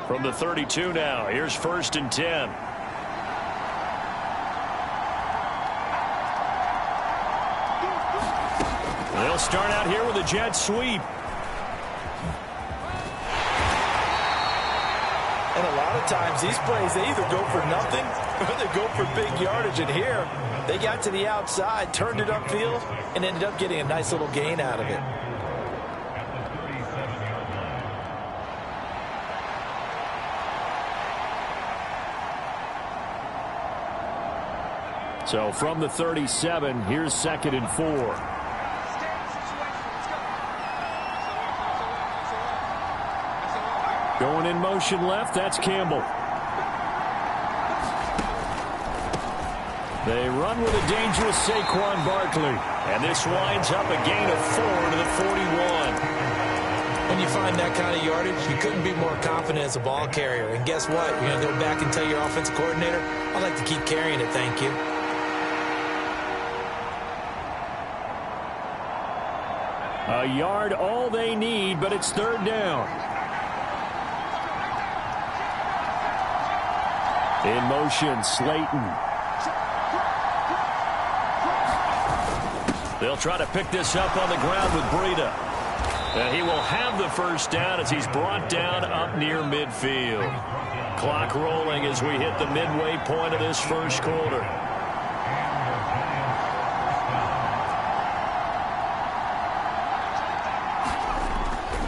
From the 32 now, here's 1st and 10. They'll start out here with a jet sweep. And a lot of times these plays, they either go for nothing or they go for big yardage. And here, they got to the outside, turned it upfield, and ended up getting a nice little gain out of it. So from the 37, here's 2nd and 4. Going in motion left, that's Campbell. They run with a dangerous Saquon Barkley. And this winds up a gain of 4 to the 41. When you find that kind of yardage, you couldn't be more confident as a ball carrier. And guess what? You're going to go back and tell your offensive coordinator, I'd like to keep carrying it, thank you. A yard all they need, but it's 3rd down. In motion, Slayton. They'll try to pick this up on the ground with Breida. And he will have the 1st down as he's brought down up near midfield. Clock rolling as we hit the midway point of this 1st quarter.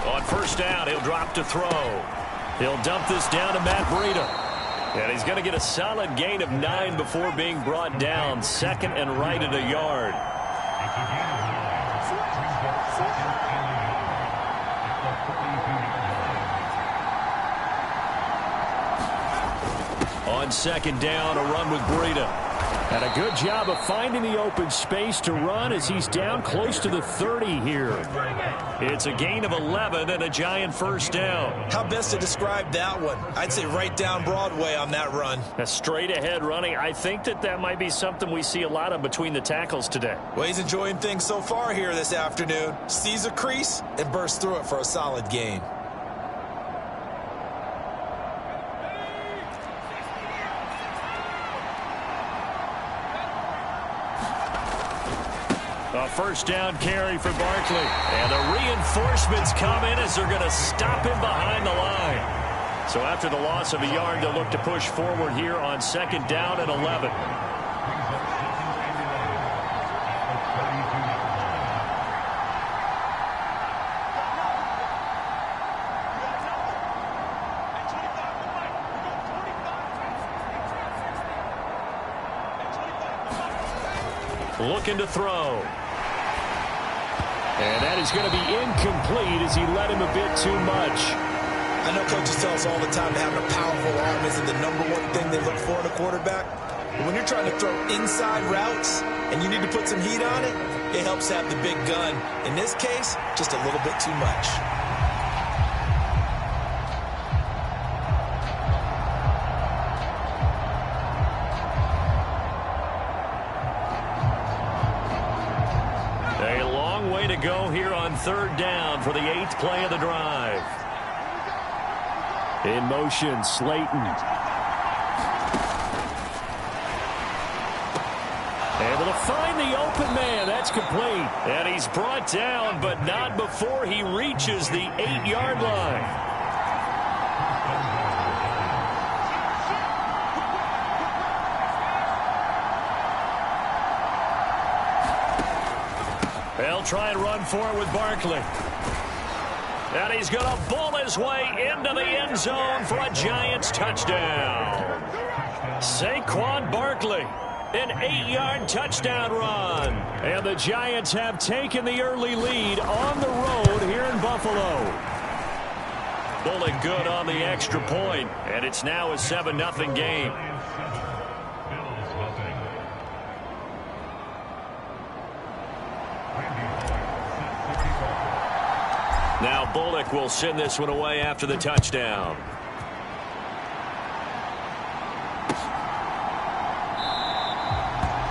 On 1st down, he'll drop to throw. He'll dump this down to Matt Breida. And he's going to get a solid gain of 9 before being brought down. 2nd and right at a yard. On 2nd down, a run with Breida. And a good job of finding the open space to run as he's down close to the 30 here. It's a gain of 11 and a giant 1st down. How best to describe that one? I'd say right down Broadway on that run. A straight ahead running. I think that might be something we see a lot of between the tackles today. Well, he's enjoying things so far here this afternoon. Sees a crease and bursts through it for a solid gain. A 1st down carry for Barkley. And the reinforcements come in as they're going to stop him behind the line. So after the loss of a yard, they'll look to push forward here on 2nd down and 11. Looking to throw. And that is going to be incomplete as he led him a bit too much. I know coaches tell us all the time that having a powerful arm isn't the #1 thing they look for in a quarterback. But when you're trying to throw inside routes and you need to put some heat on it, it helps have the big gun. In this case, just a little bit too much. Go here on 3rd down for the 8th play of the drive. In motion, Slayton. Able to find the open man. That's complete. And he's brought down, but not before he reaches the 8-yard line. They'll try and run for it with Barkley. And he's going to bull his way into the end zone for a Giants touchdown. Saquon Barkley, an 8-yard touchdown run. And the Giants have taken the early lead on the road here in Buffalo. Bulling good on the extra point, and it's now a 7-0 game. Now Bullock will send this one away after the touchdown.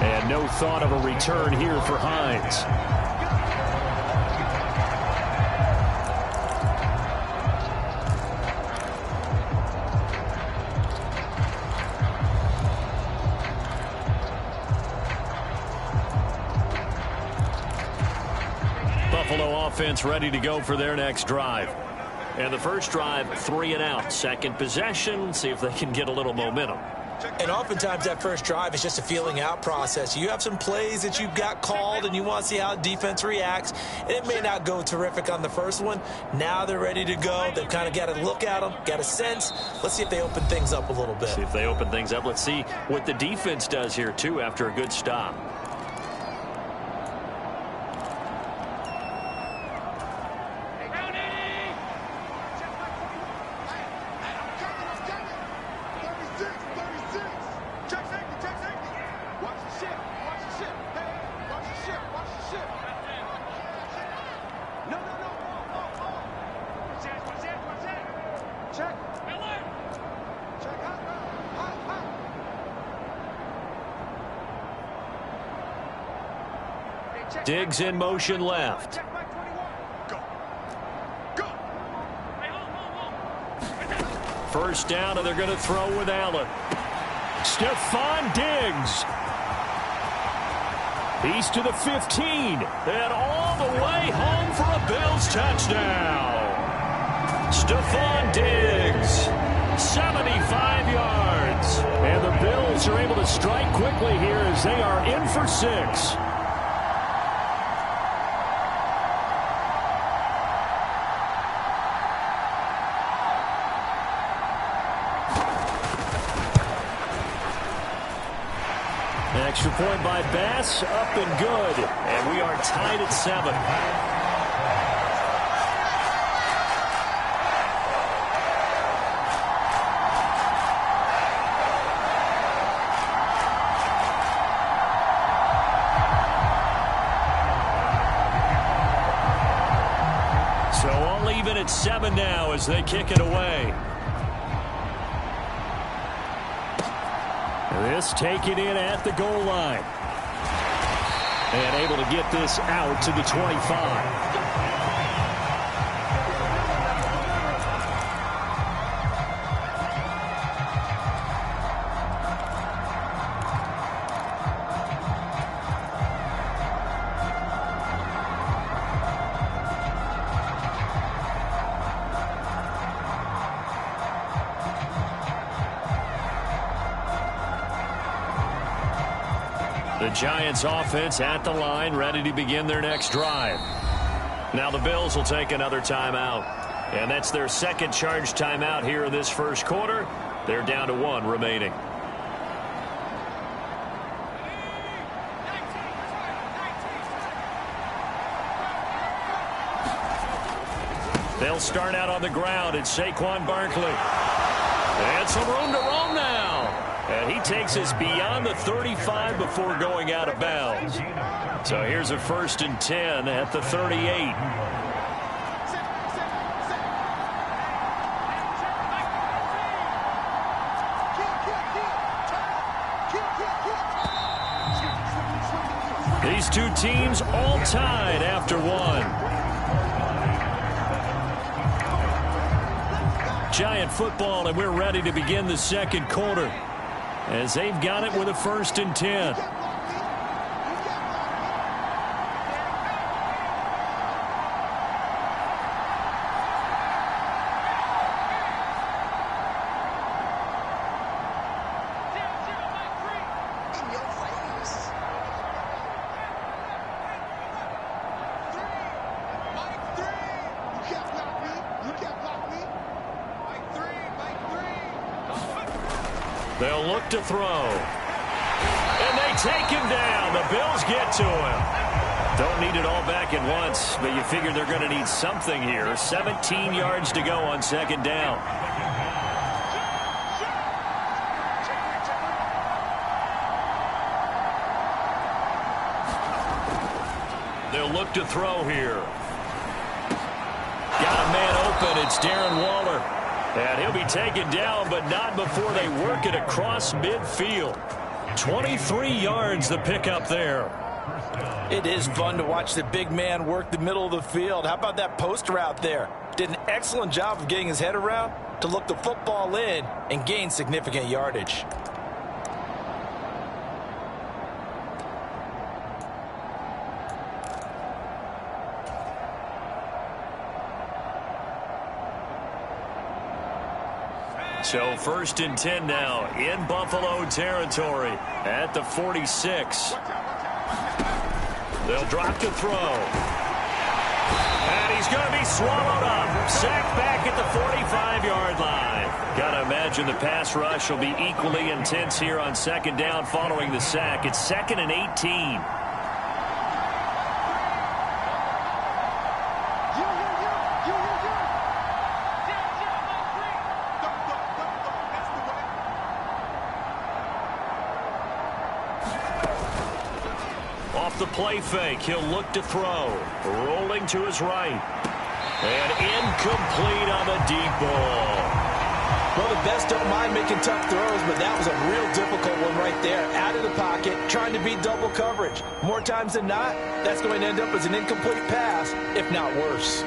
And no thought of a return here for Hines. offense ready to go for their next drive. And the first drive, 3 and out. Second possession, see if they can get a little momentum. And oftentimes that first drive is just a feeling out process. You have some plays that you've got called and you want to see how defense reacts. And it may not go terrific on the first one. Now they're ready to go. They've kind of got to look at them, got a sense. Let's see if they open things up a little bit. See if they open things up. Let's see what the defense does here, too, after a good stop. Diggs in motion left. First down, and they're going to throw with Allen. Stephon Diggs. He's to the 15. And all the way home for a Bills touchdown. Stephon Diggs. 75 yards. And the Bills are able to strike quickly here as they are in for 6. Extra point by Bass, up and good. And we are tied at 7. So all even at 7 now as they kick it away. This taken in at the goal line. And able to get this out to the 25. The Giants offense at the line, ready to begin their next drive. Now the Bills will take another timeout. And that's their second charge timeout here in this first quarter. They're down to 1 remaining. They'll start out on the ground. It's Saquon Barkley. And some room to roam now. And he takes us beyond the 35 before going out of bounds. So here's a 1st and 10 at the 38. These two teams all tied after 1. Giant football, and we're ready to begin the second quarter as they've got it with a 1st and 10. They'll look to throw. And they take him down. The Bills get to him. Don't need it all back at once, but you figure they're going to need something here. 17 yards to go on 2nd down. They'll look to throw here. Got a man open. It's Darren Waller. And he'll be taken down, but not before they work it across midfield. 23 yards the pickup there. It is fun to watch the big man work the middle of the field. How about that post route there? Did an excellent job of getting his head around to look the football in and gain significant yardage. So 1st and 10 now in Buffalo territory at the 46. They'll drop to throw. And he's going to be swallowed up. Sacked back at the 45-yard line. Got to imagine the pass rush will be equally intense here on 2nd down following the sack. It's 2nd and 18. Off the play fake, he'll look to throw. Rolling to his right. And incomplete on the deep ball. Well, the best don't mind making tough throws, but that was a real difficult one right there. Out of the pocket, trying to beat double coverage. More times than not, that's going to end up as an incomplete pass, if not worse.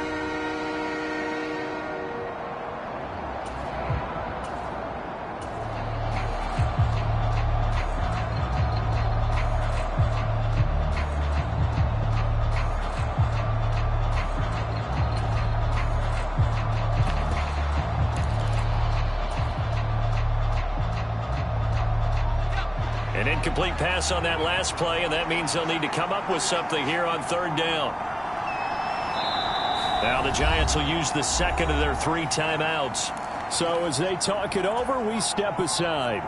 An incomplete pass on that last play, and that means they'll need to come up with something here on 3rd down. Now the Giants will use the 2nd of their 3 timeouts. So as they talk it over, we step aside.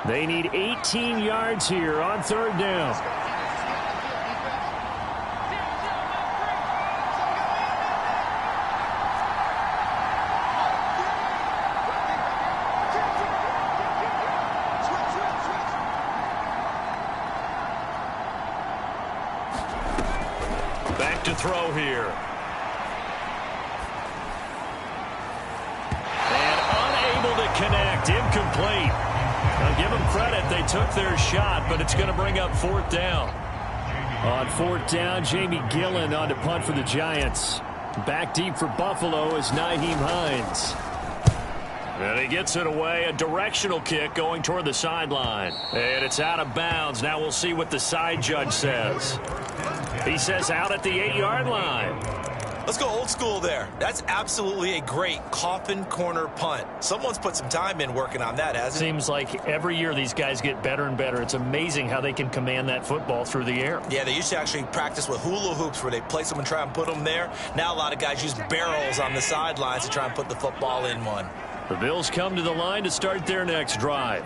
They need 18 yards here on 3rd down. Back to throw here. And unable to connect. Incomplete. Now give them credit. They took their shot, but it's going to bring up 4th down. On 4th down, Jamie Gillen on to punt for the Giants. Back deep for Buffalo is Nyheim Hines. And he gets it away. A directional kick going toward the sideline. And it's out of bounds. Now we'll see what the side judge says. He says out at the 8-yard line. Let's go old school there. That's absolutely a great coffin corner punt. Someone's put some time in working on that, hasn't it? Seems like every year these guys get better and better. It's amazing how they can command that football through the air. Yeah, they used to actually practice with hula hoops where they place them and try and put them there. Now a lot of guys use barrels on the sidelines to try and put the football in one. The Bills come to the line to start their next drive.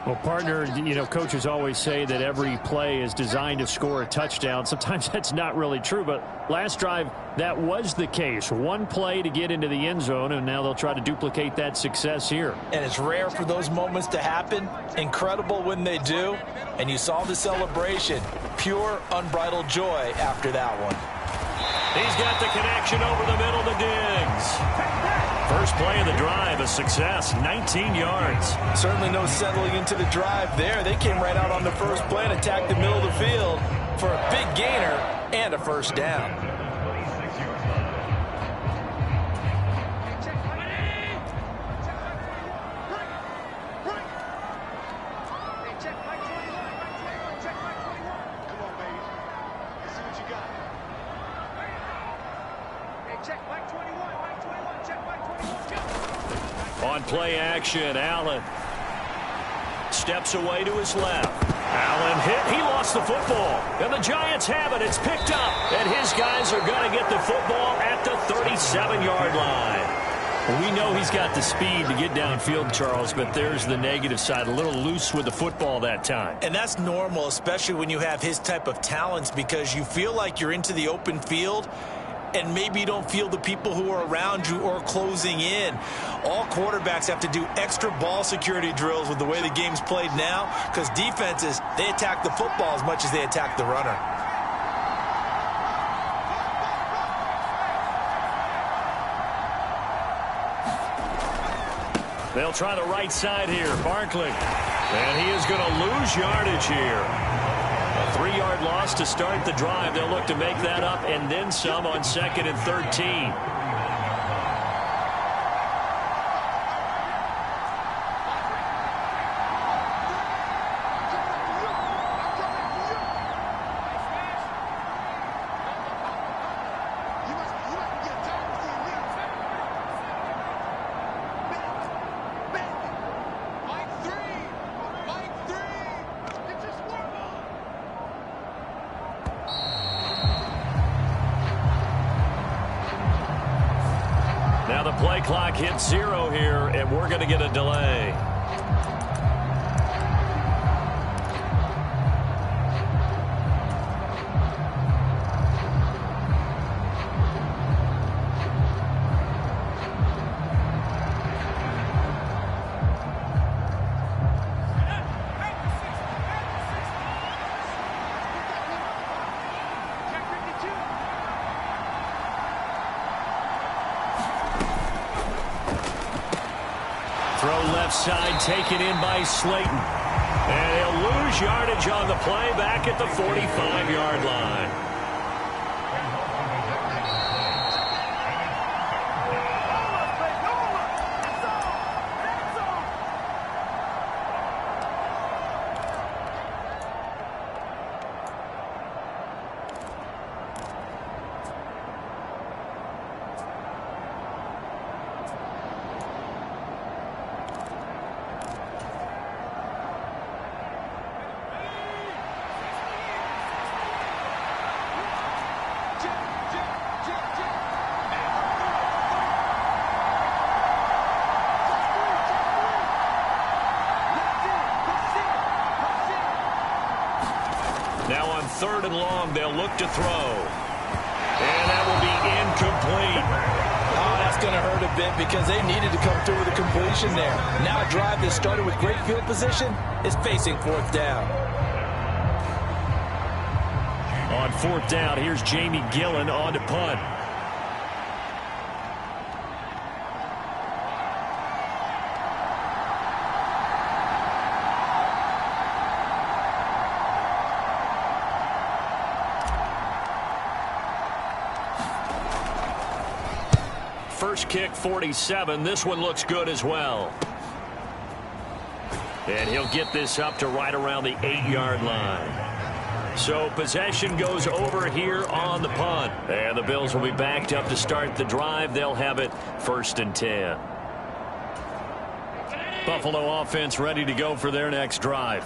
Well, partner, you know, coaches always say that every play is designed to score a touchdown. Sometimes that's not really true, but last drive, that was the case. One play to get into the end zone, and now they'll try to duplicate that success here. And it's rare for those moments to happen. Incredible when they do. And you saw the celebration. Pure, unbridled joy after that one. He's got the connection over the middle to Diggs. First play of the drive, a success, 19 yards. Certainly no settling into the drive there. They came right out on the first play and attacked the middle of the field for a big gainer and a 1st down. On play action, Allen steps away to his left. Allen hit. He lost the football. And the Giants have it. It's picked up. And his guys are going to get the football at the 37-yard line. We know he's got the speed to get downfield, Charles, but there's the negative side. A little loose with the football that time. And that's normal, especially when you have his type of talents, because you feel like you're into the open field and maybe you don't feel the people who are around you or closing in. All quarterbacks have to do extra ball security drills with the way the game's played now, because defenses, they attack the football as much as they attack the runner. They'll try the right side here. Barkley. And he is going to lose yardage here. A 3-yard loss to start the drive. They'll look to make that up and then some on 2nd and 13. Now the play clock hits 0 here, and we're going to get a delay. Throw left side taken in by Slayton. And he'll lose yardage on the play back at the 45-yard line. Now on 3rd and long, they'll look to throw. And that will be incomplete. Oh, that's going to hurt a bit because they needed to come through with a completion there. Now a drive that started with great field position is facing 4th down. On 4th down, here's Jamie Gillen on to punt. First kick, 47. This one looks good as well. And he'll get this up to right around the 8-yard line. So possession goes over here on the punt. And the Bills will be backed up to start the drive. They'll have it 1st and 10. Buffalo offense ready to go for their next drive.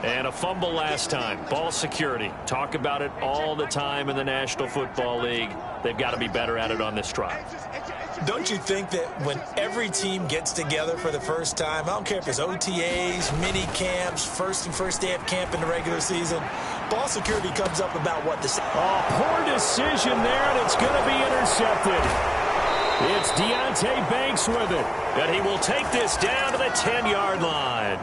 And a fumble last time. Ball security. Talk about it all the time in the National Football League. They've got to be better at it on this drive. Don't you think that when every team gets together for the first time, I don't care if it's OTAs, mini camps, first day of camp in the regular season, ball security comes up about what the... Oh, poor decision there, and it's going to be intercepted. It's Deontay Banks with it, and he will take this down to the 10-yard line.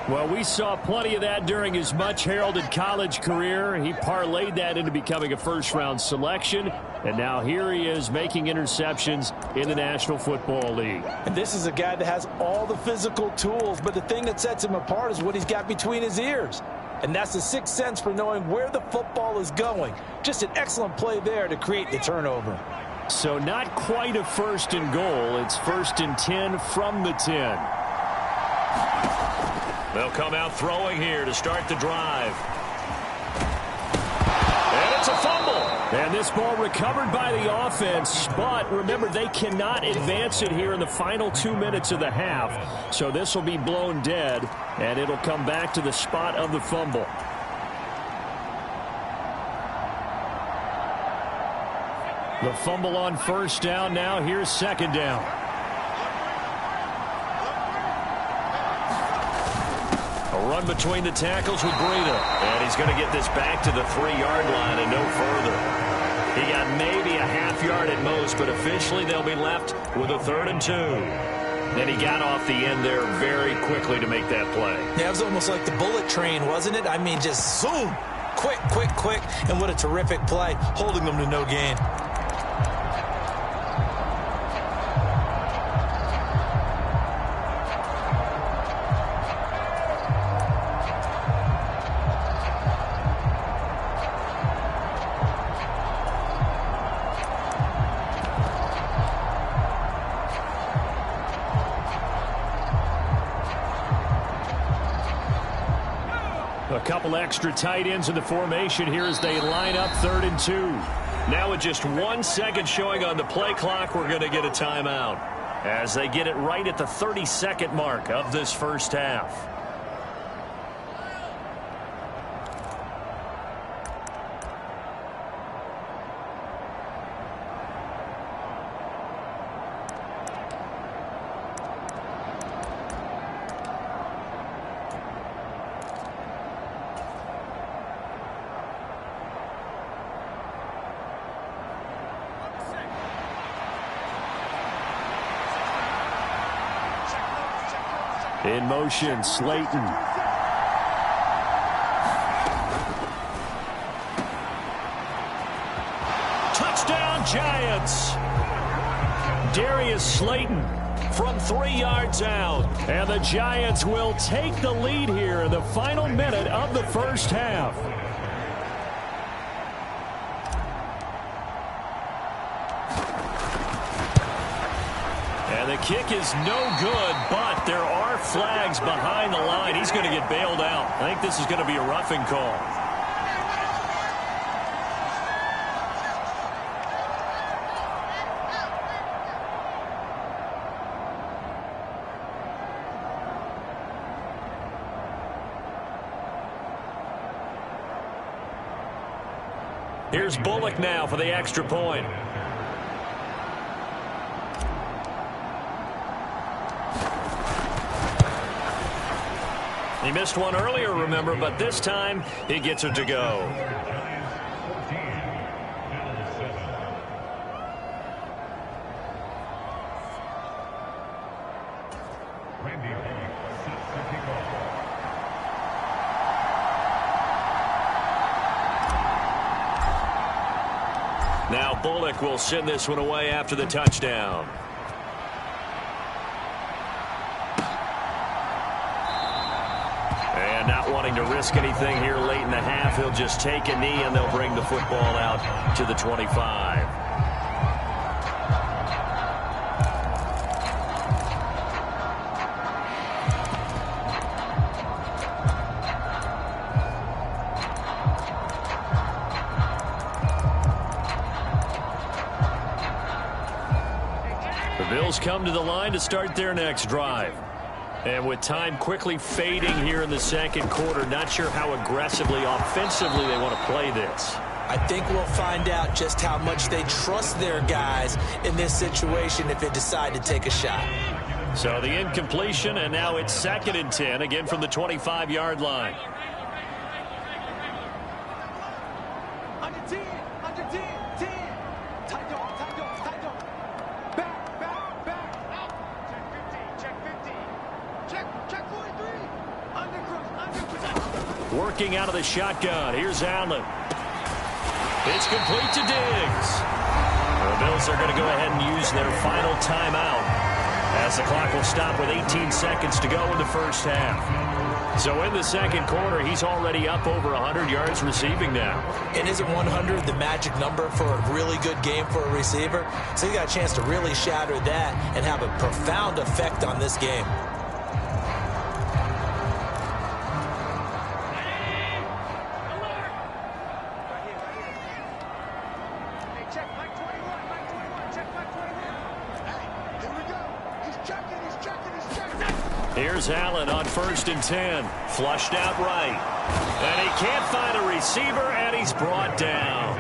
Well, we saw plenty of that during his much-heralded college career. He parlayed that into becoming a first-round selection, and now here he is making interceptions in the National Football League. And this is a guy that has all the physical tools, but the thing that sets him apart is what he's got between his ears. And that's the sixth sense for knowing where the football is going. Just an excellent play there to create the turnover. So not quite a 1st and goal. It's 1st and 10 from the 10. They'll come out throwing here to start the drive. And it's a fumble. And this ball recovered by the offense. But remember, they cannot advance it here in the final 2 minutes of the half. So this will be blown dead, and it'll come back to the spot of the fumble. The fumble on 1st down. Now here's 2nd down. Run between the tackles with Breida. And he's going to get this back to the 3-yard line and no further. He got maybe a half yard at most, but officially they'll be left with a 3rd and 2. Then he got off the end there very quickly to make that play. Yeah, it was almost like the bullet train, wasn't it? I mean, just zoom. Quick, quick, quick. And what a terrific play, holding them to no gain. A couple extra tight ends in the formation here as they line up 3rd and 2. Now with just 1 second showing on the play clock, we're going to get a timeout as they get it right at the 30-second mark of this first half. In motion, Slayton. Touchdown, Giants. Darius Slayton from 3 yards out. And the Giants will take the lead here in the final minute of the first half. And the kick is no good, but there are flags behind the line. He's going to get bailed out. I think this is going to be a roughing call. Here's Bullock now for the extra point. He missed one earlier, remember, but this time he gets it to go. Now Bullock will send this one away after the touchdown. And not wanting to risk anything here late in the half, he'll just take a knee and they'll bring the football out to the 25. Bills come to the line to start their next drive. And with time quickly fading here in the second quarter, not sure how aggressively, offensively they want to play this. I think we'll find out just how much they trust their guys in this situation if they decide to take a shot. So the incompletion, and now it's 2nd and 10, again from the 25-yard line. Working out of the shotgun. Here's Allen. It's complete to Diggs. The Bills are going to go ahead and use their final timeout as the clock will stop with 18 seconds to go in the first half. So in the second quarter, he's already up over 100 yards receiving now. And isn't 100 the magic number for a really good game for a receiver? So you got a chance to really shatter that and have a profound effect on this game. Here's Allen on 1st and 10. Flushed out right. And he can't find a receiver, and he's brought down.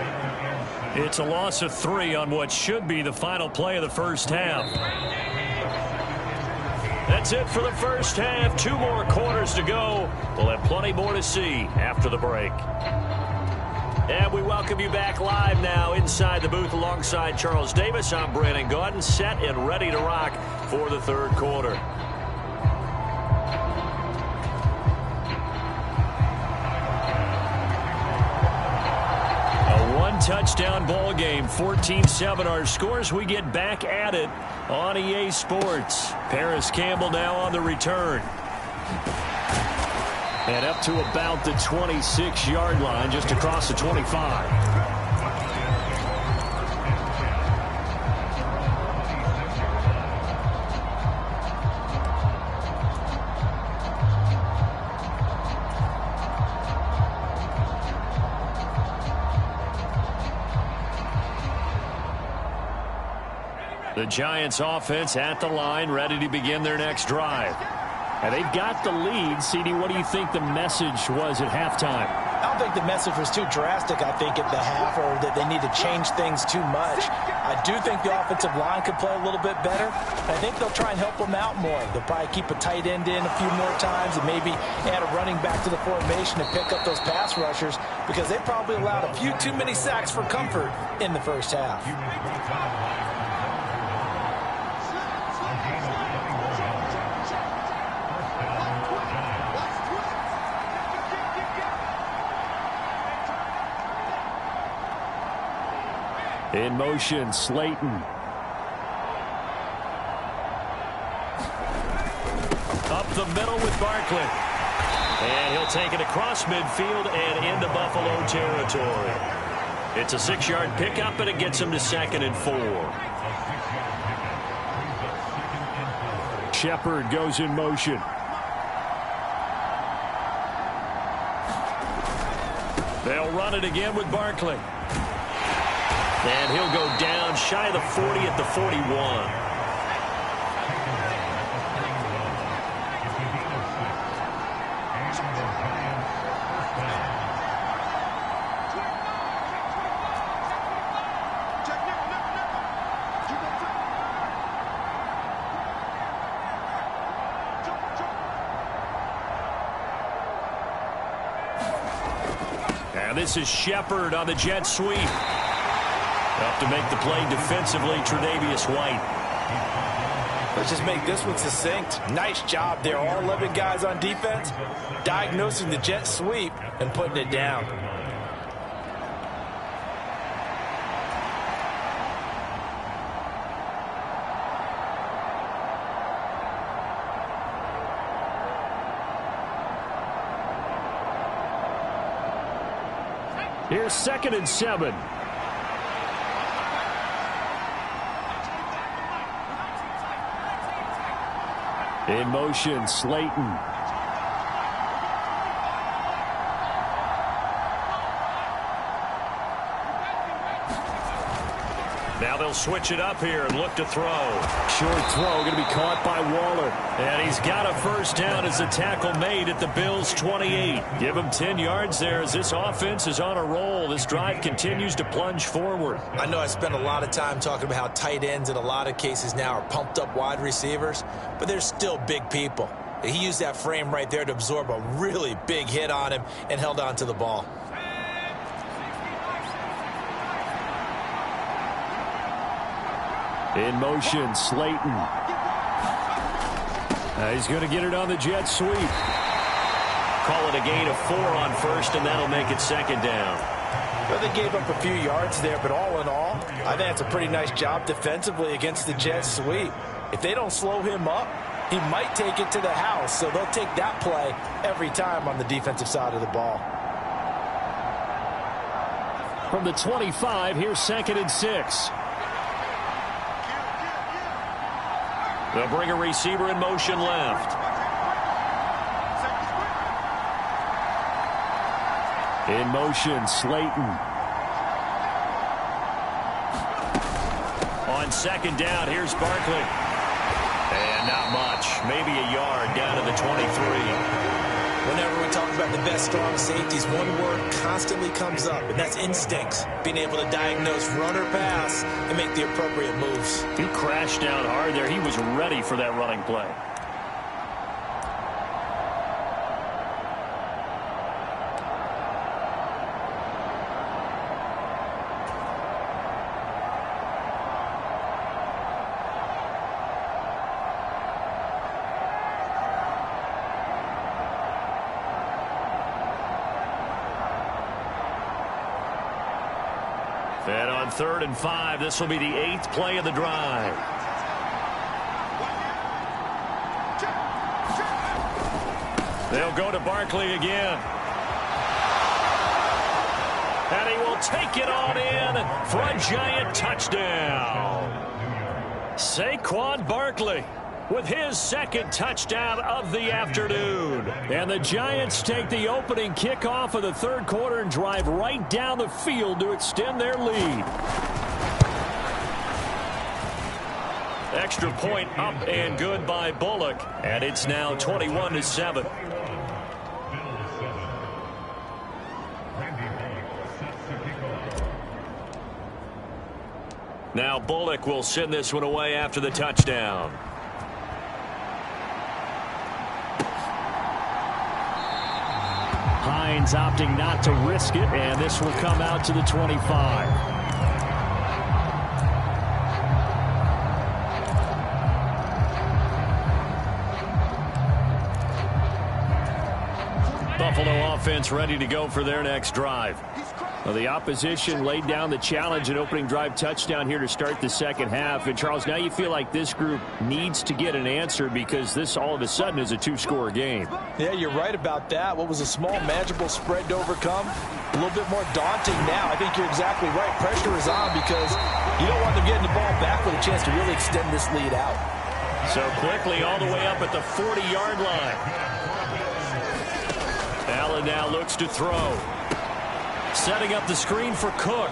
It's a loss of 3 on what should be the final play of the first half. That's it for the first half. 2 more quarters to go. We'll have plenty more to see after the break. And we welcome you back live now inside the booth alongside Charles Davis. I'm Brandon Gaudin, set and ready to rock for the third quarter. Touchdown ball game, 14-7 our scores. We get back at it on EA Sports. Paris Campbell now on the return. And up to about the 26-yard line, just across the 25. The Giants offense at the line, ready to begin their next drive. And they've got the lead. CD, what do you think the message was at halftime? I don't think the message was too drastic, I think, at the half, or that they need to change things too much. I do think the offensive line could play a little bit better. I think they'll try and help them out more. They'll probably keep a tight end in a few more times and maybe add a running back to the formation and pick up those pass rushers, because they probably allowed a few too many sacks for comfort in the first half. In motion, Slayton. Up the middle with Barkley. And he'll take it across midfield and into Buffalo territory. It's a 6-yard pickup, and it gets him to 2nd and 4. Shepard goes in motion. They'll run it again with Barkley. And he'll go down shy of the 40 at the 41. And this is Shepard on the jet sweep. Up to make the play defensively, Tre'Davious White. Let's just make this one succinct. Nice job there. All 11 guys on defense diagnosing the jet sweep and putting it down. Here's 2nd and 7. In motion, Slayton. Now they'll switch it up here and look to throw. Short throw going to be caught by Waller. And he's got a first down as the tackle made at the Bills' 28. Give him 10 yards there as this offense is on a roll. This drive continues to plunge forward. I know I spent a lot of time talking about how tight ends in a lot of cases now are pumped up wide receivers, but they're still big people. He used that frame right there to absorb a really big hit on him and held on to the ball. In motion, Slayton. He's going to get it on the jet sweep. Call it a gain of 4 on first, and that'll make it 2nd down. Well, they gave up a few yards there, but all in all, I think that's a pretty nice job defensively against the jet sweep. If they don't slow him up, he might take it to the house, so they'll take that play every time on the defensive side of the ball. From the 25, here's 2nd and 6. They'll bring a receiver in motion left. In motion, Slayton. On 2nd down, here's Barkley. And not much. Maybe a yard down to the 23. Whenever we talk about the best strong safeties, one word constantly comes up, and that's instincts. Being able to diagnose run or pass and make the appropriate moves. He crashed down hard there. He was ready for that running play. And on 3rd and 5, this will be the 8th play of the drive. They'll go to Barkley again. And he will take it on in for a giant touchdown. Saquon Barkley with his 2nd touchdown of the afternoon. And the Giants take the opening kickoff of the 3rd quarter and drive right down the field to extend their lead. Extra point up and good by Bullock. And it's now 21-7. Now Bullock will send this one away after the touchdown. Hines opting not to risk it, and this will come out to the 25. Buffalo offense ready to go for their next drive. Well, the opposition laid down the challenge and opening drive touchdown here to start the second half. And, Charles, now you feel like this group needs to get an answer because this all of a sudden is a two-score game. Yeah, you're right about that. What was a small, manageable spread to overcome, a little bit more daunting now. I think you're exactly right. Pressure is on because you don't want them getting the ball back with a chance to really extend this lead out. So quickly all the way up at the 40-yard line. Allen now looks to throw. Setting up the screen for Cook.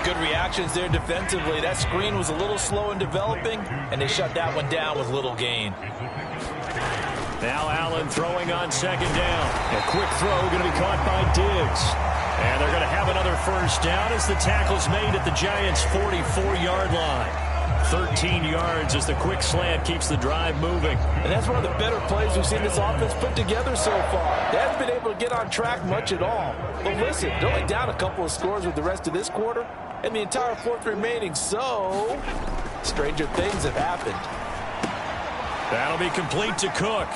Good reactions there defensively. That screen was a little slow in developing, and they shut that one down with little gain. Now Allen throwing on second down. A quick throw going to be caught by Diggs. And they're going to have another first down as the tackle's made at the Giants' 44-yard line. 13 yards as the quick slant keeps the drive moving. And that's one of the better plays we've seen this offense put together so far. They haven't been able to get on track much at all. But listen, they're only down a couple of scores with the rest of this quarter and the entire fourth remaining. So, stranger things have happened. That'll be complete to Cook.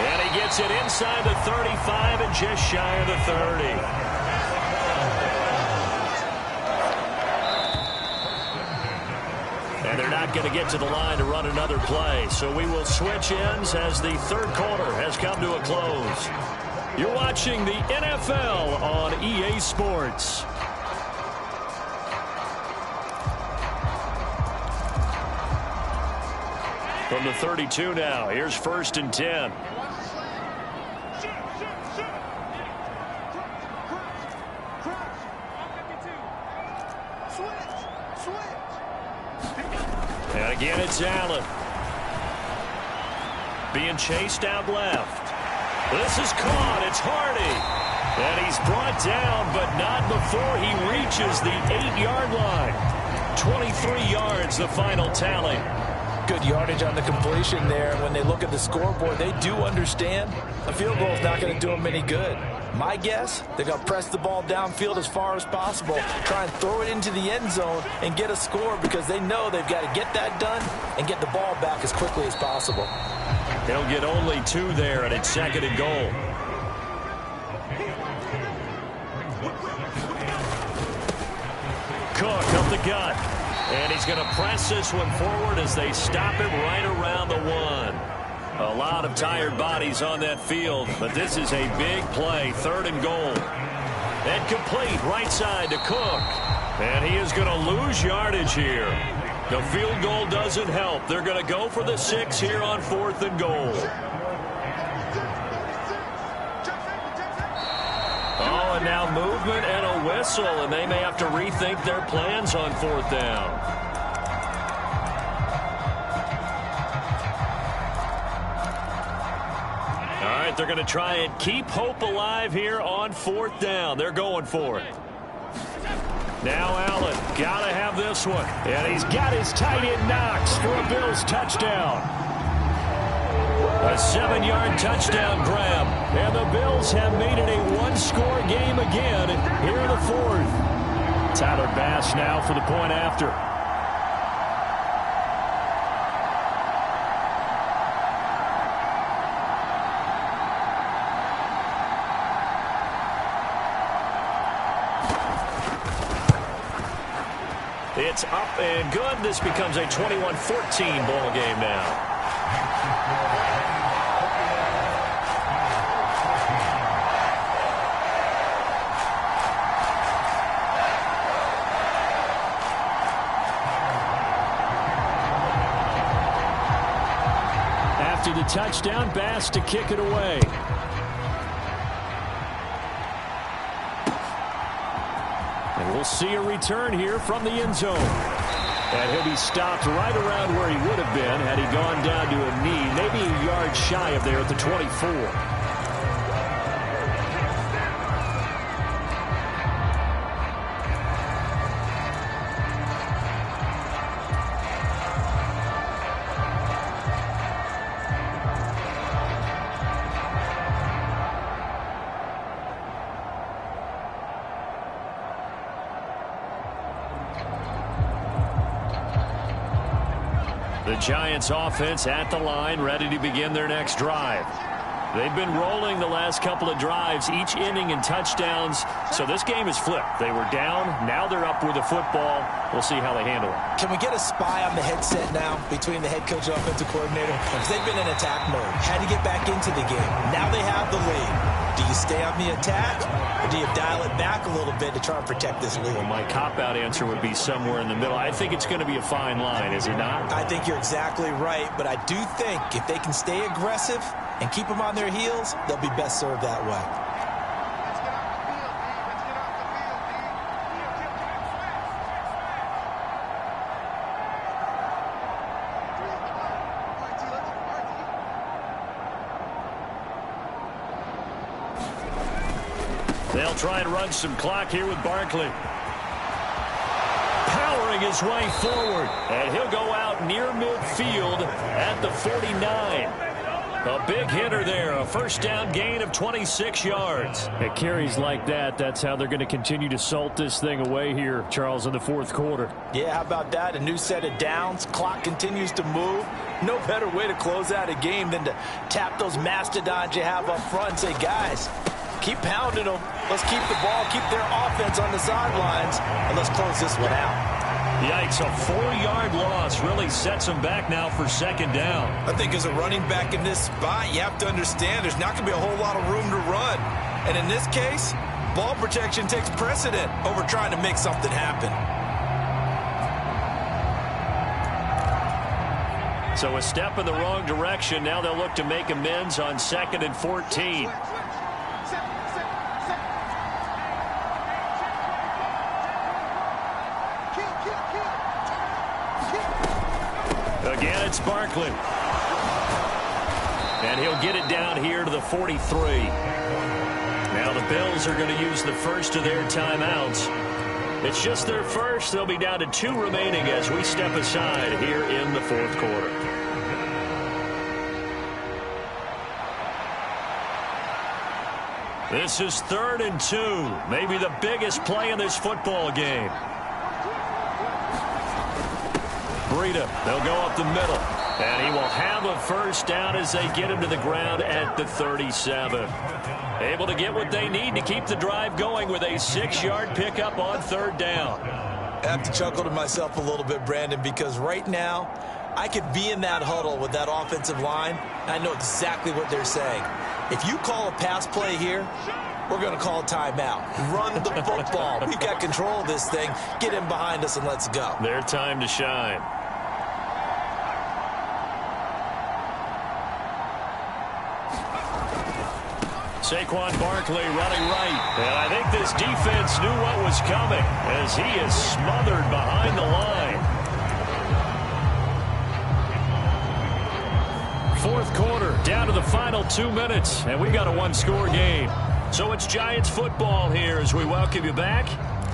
And he gets it inside the 35 and just shy of the 30. And they're not going to get to the line to run another play. So we will switch ends as the third quarter has come to a close. You're watching the NFL on EA Sports. From the 32 now, here's 1st and 10. And again, it's Allen. Being chased out left. This is caught. It's Hardy. And he's brought down, but not before he reaches the 8-yard line. 23 yards, the final tally. Good yardage on the completion there. When they look at the scoreboard, they do understand a field goal is not going to do them any good. My guess, they're going to press the ball downfield as far as possible, try and throw it into the end zone and get a score because they know they've got to get that done and get the ball back as quickly as possible. They'll get only 2 there, and it's 2nd and goal. Cook up the gut. And he's going to press this one forward as they stop him right around the 1. A lot of tired bodies on that field, but this is a big play. 3rd and goal. And complete right side to Cook. And he is going to lose yardage here. The field goal doesn't help. They're going to go for the 6 here on 4th and goal. Oh, and now movement and a whistle, and they may have to rethink their plans on 4th down. All right, they're going to try and keep hope alive here on 4th down. They're going for it. Now Allen, got to have this one. And he's got his tight end Knox for a Bills touchdown. A 7-yard touchdown grab. And the Bills have made it a one-score game again here in the 4th. Tyler Bass now for the point after. It's up and good. This becomes a 21-14 ball game now. After the touchdown, Bass to kick it away. And we'll see a return here from the end zone. And he'll be stopped right around where he would have been had he gone down to a knee, maybe a yard shy of there at the 24. The Giants offense at the line, ready to begin their next drive. They've been rolling the last couple of drives, each inning in touchdowns. So this game is flipped. They were down. Now they're up with the football. We'll see how they handle it. Can we get a spy on the headset now between the head coach and offensive coordinator? Because they've been in attack mode. Had to get back into the game. Now they have the lead. Do you stay on the attack, or do you dial it back a little bit to try and protect this lead? Well, my cop-out answer would be somewhere in the middle. I think it's going to be a fine line, is it not? I think you're exactly right, but I do think if they can stay aggressive and keep them on their heels, they'll be best served that way. They'll try and run some clock here with Barkley. Powering his way forward. And he'll go out near midfield at the 49. A big hitter there. A first down gain of 26 yards. At carries like that, that's how they're going to continue to salt this thing away here, Charles, in the fourth quarter. Yeah, how about that? A new set of downs. Clock continues to move. No better way to close out a game than to tap those mastodons you have up front and say, guys, keep pounding them. Let's keep the ball, keep their offense on the sidelines, and let's close this one out. Yikes, a 4-yard loss really sets them back now for second down. I think as a running back in this spot, you have to understand there's not going to be a whole lot of room to run. And in this case, ball protection takes precedent over trying to make something happen. So a step in the wrong direction. Now they'll look to make amends on 2nd and 14. Again, it's Barkley. And he'll get it down here to the 43. Now the Bills are going to use the first of their timeouts. It's just their first. They'll be down to 2 remaining as we step aside here in the fourth quarter. This is 3rd and 2. Maybe the biggest play in this football game. Breida, they'll go up the middle. And he will have a first down as they get him to the ground at the 37. Able to get what they need to keep the drive going with a 6-yard pickup on 3rd down. I have to chuckle to myself a little bit, Brandon, because right now I could be in that huddle with that offensive line. And I know exactly what they're saying. If you call a pass play here, we're going to call a timeout. Run the football. We've got control of this thing. Get him behind us and let's go. Their time to shine. Saquon Barkley running right. And I think this defense knew what was coming as he is smothered behind the line. Fourth quarter, down to the final 2 minutes, and we've got a 1-score game. So it's Giants football here as we welcome you back.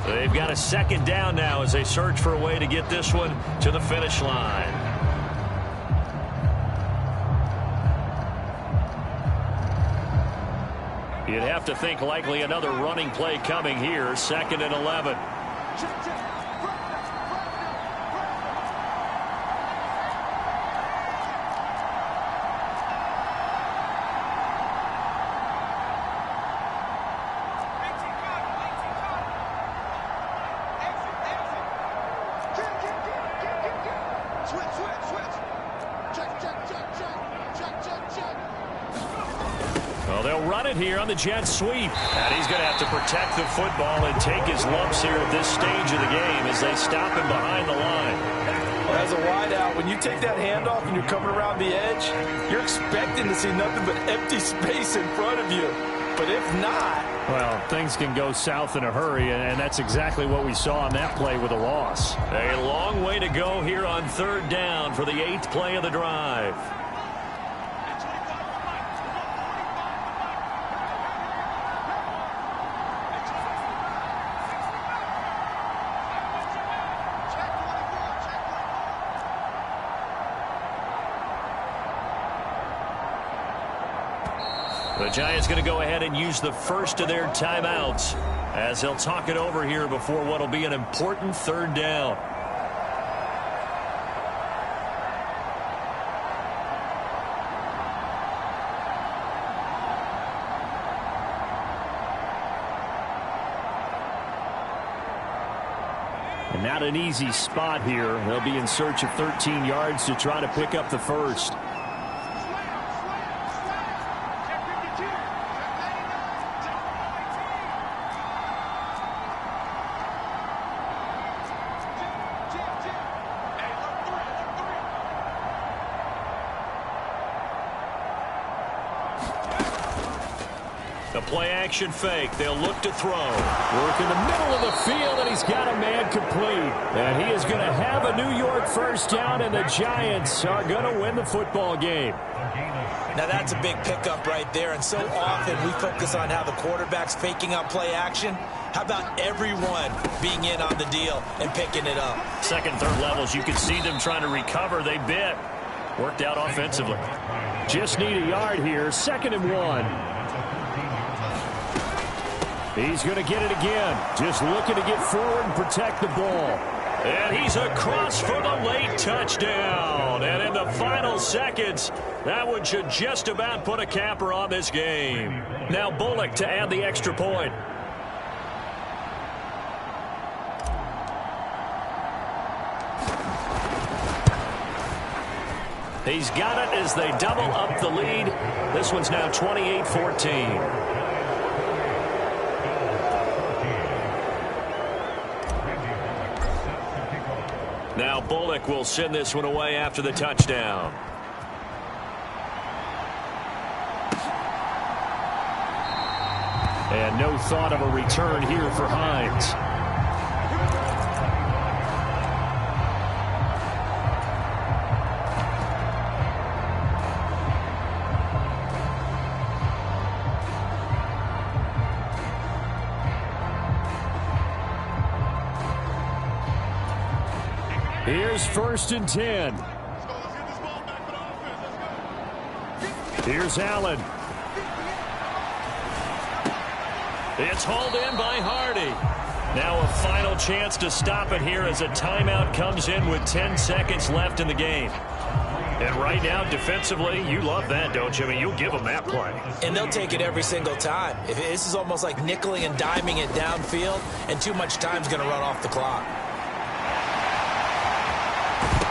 They've got a 2nd down now as they search for a way to get this one to the finish line. You'd have to think likely another running play coming here, 2nd and 11. Well, they'll run it here on the jet sweep. And he's going to have to protect the football and take his lumps here at this stage of the game as they stop him behind the line. Well, as a wideout, when you take that handoff and you're coming around the edge, you're expecting to see nothing but empty space in front of you. But if not... Well, things can go south in a hurry, and that's exactly what we saw on that play with a loss. A long way to go here on 3rd down for the 8th play of the drive. The Giants going to go ahead and use the first of their timeouts as they'll talk it over here before what will be an important 3rd down. And not an easy spot here. They'll be in search of 13 yards to try to pick up the first. The play-action fake. They'll look to throw. Work in the middle of the field, and he's got a man complete. And he is going to have a New York first down, and the Giants are going to win the football game. Now, that's a big pickup right there, and so often we focus on how the quarterback's faking out play action. How about everyone being in on the deal and picking it up? Second, third levels, you can see them trying to recover. They bit. Worked out offensively. Just need a yard here. 2nd and 1. He's going to get it again. Just looking to get forward and protect the ball. And he's across for the late touchdown. And in the final seconds, that one should just about put a capper on this game. Now Bullock to add the extra point. He's got it as they double up the lead. This one's now 28-14. Now Bullock will send this one away after the touchdown. And no thought of a return here for Hines. Here's 1st and 10. Here's Allen. It's hauled in by Hardy. Now a final chance to stop it here as a timeout comes in with 10 seconds left in the game. And right now, defensively, you love that, don't you? I mean, you'll give them that play. And they'll take it every single time. This is almost like nickeling and diming it downfield, and too much time's going to run off the clock.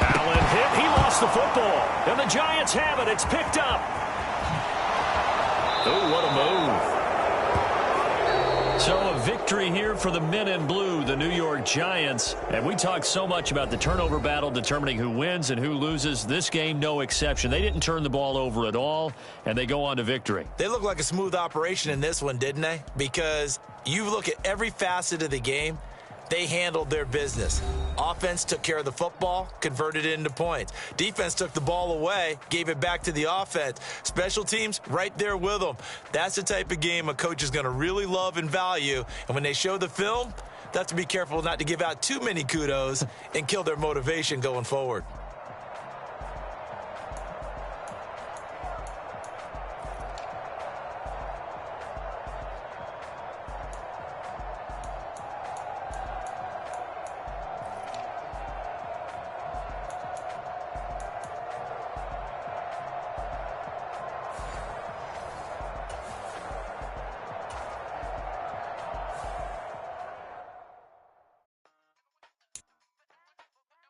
Allen hit. He lost the football. And the Giants have it. It's picked up. Oh, what a move. So a victory here for the men in blue, the New York Giants. And we talked so much about the turnover battle determining who wins and who loses. This game, no exception. They didn't turn the ball over at all, and they go on to victory. They look like a smooth operation in this one, didn't they? Because you look at every facet of the game, they handled their business. Offense took care of the football, converted it into points. Defense took the ball away, gave it back to the offense. Special teams, right there with them. That's the type of game a coach is going to really love and value. And when they show the film, they have to be careful not to give out too many kudos and kill their motivation going forward.